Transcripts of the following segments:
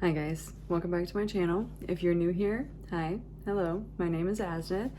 Hi guys, welcome back to my channel. If you're new here, hi, hello, my name is Asna.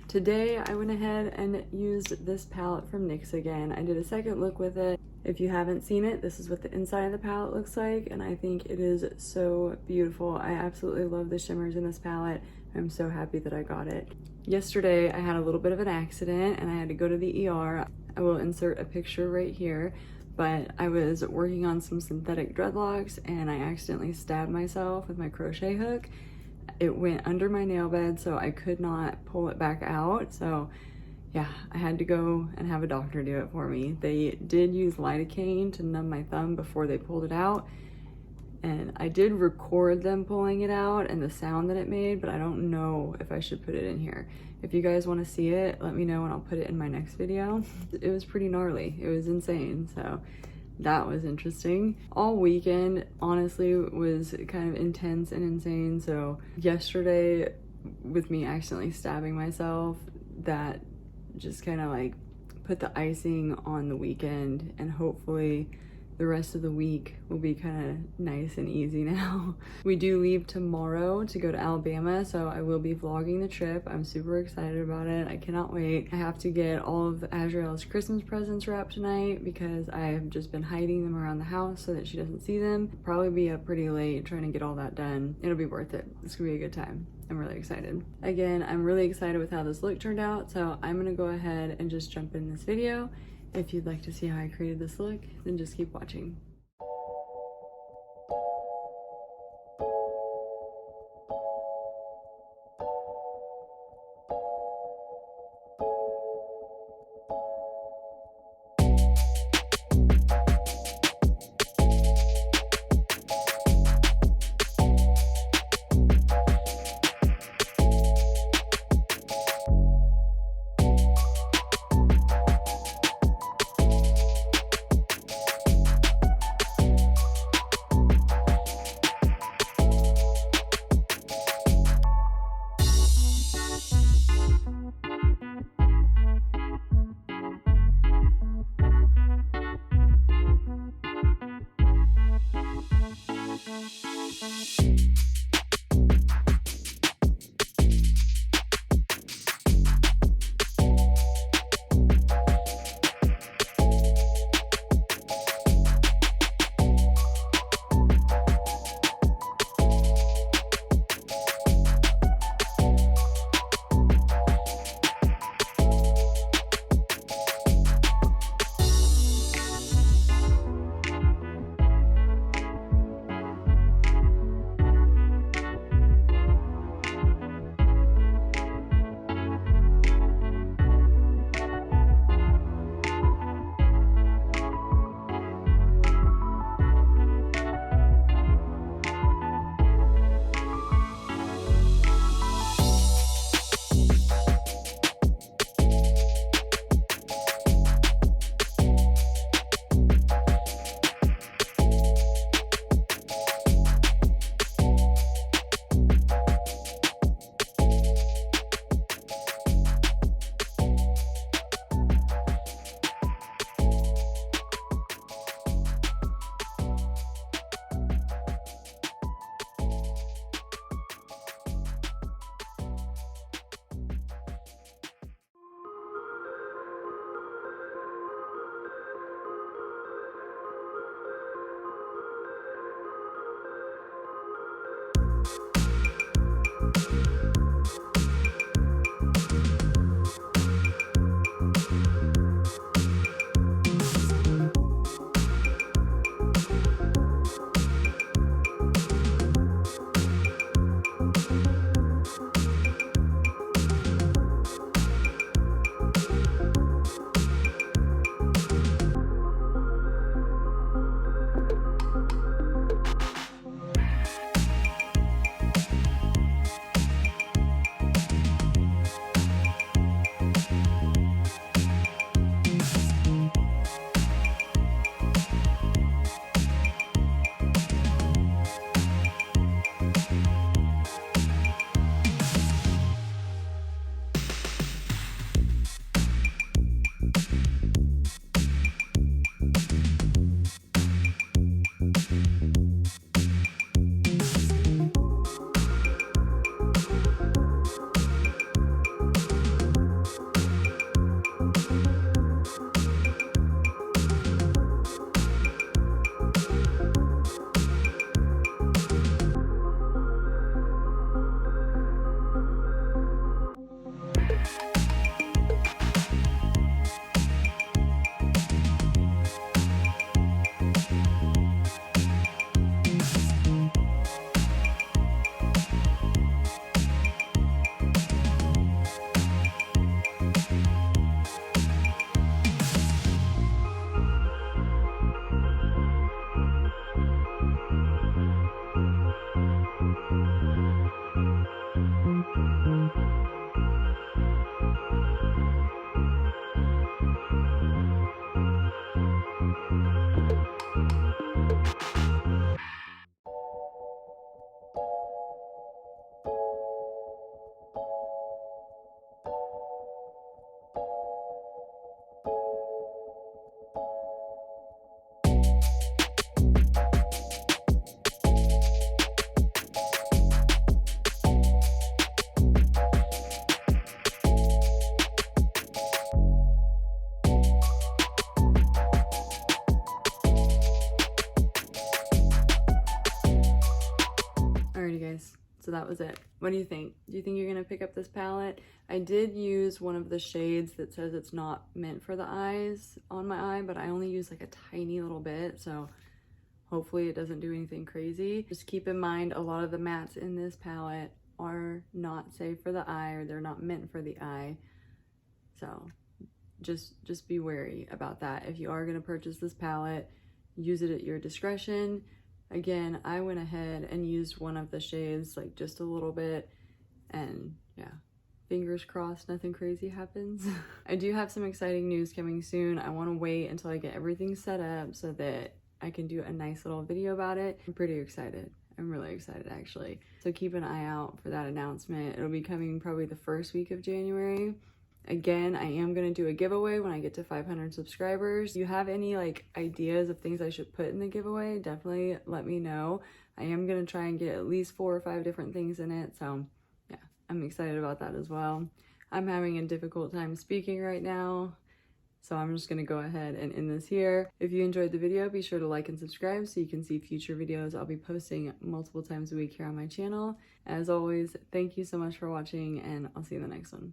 Today I went ahead and used this palette from NYX again. I did a second look with it. If you haven't seen it, this is what the inside of the palette looks like, and I think it is so beautiful. I absolutely love the shimmers in this palette. I'm so happy that I got it. Yesterday I had a little bit of an accident and I had to go to the ER. I will insert a picture right here. But I was working on some synthetic dreadlocks and I accidentally stabbed myself with my crochet hook. It went under my nail bed, so I could not pull it back out. So yeah, I had to go and have a doctor do it for me. They did use lidocaine to numb my thumb before they pulled it out. And I did record them pulling it out and the sound that it made, but I don't know if I should put it in here. If you guys want to see it, let me know and I'll put it in my next video. It was pretty gnarly. It was insane. So that was interesting. All weekend, honestly, was kind of intense and insane. So yesterday, with me accidentally stabbing myself, that just kind of like put the icing on the weekend, and hopefully the rest of the week will be kind of nice and easy now. We do leave tomorrow to go to Alabama, so I will be vlogging the trip. I'm super excited about it. I cannot wait. I have to get all of Azrael's Christmas presents wrapped tonight because I have just been hiding them around the house so that she doesn't see them. Probably be up pretty late trying to get all that done. It'll be worth it. It's gonna be a good time. I'm really excited. Again, I'm really excited with how this look turned out, so I'm gonna go ahead and just jump in this video. If you'd like to see how I created this look, then just keep watching. So that was it. What do you think? Do you think you're gonna pick up this palette? I did use one of the shades that says it's not meant for the eyes on my eye, but I only used like a tiny little bit, so hopefully it doesn't do anything crazy. Just keep in mind, a lot of the mattes in this palette are not safe for the eye, or they're not meant for the eye. So just be wary about that. If you are gonna purchase this palette, use it at your discretion. Again, I went ahead and used one of the shades, like just a little bit, and yeah, fingers crossed nothing crazy happens. I do have some exciting news coming soon. I want to wait until I get everything set up so that I can do a nice little video about it. I'm pretty excited. I'm really excited actually. So keep an eye out for that announcement. It'll be coming probably the first week of January. Again, I am going to do a giveaway when I get to 500 subscribers. If you have any like ideas of things I should put in the giveaway, definitely let me know. I am going to try and get at least 4 or 5 different things in it. So yeah, I'm excited about that as well. I'm having a difficult time speaking right now, so I'm just going to go ahead and end this here. If you enjoyed the video, be sure to like and subscribe so you can see future videos I'll be posting multiple times a week here on my channel. As always, thank you so much for watching, and I'll see you in the next one.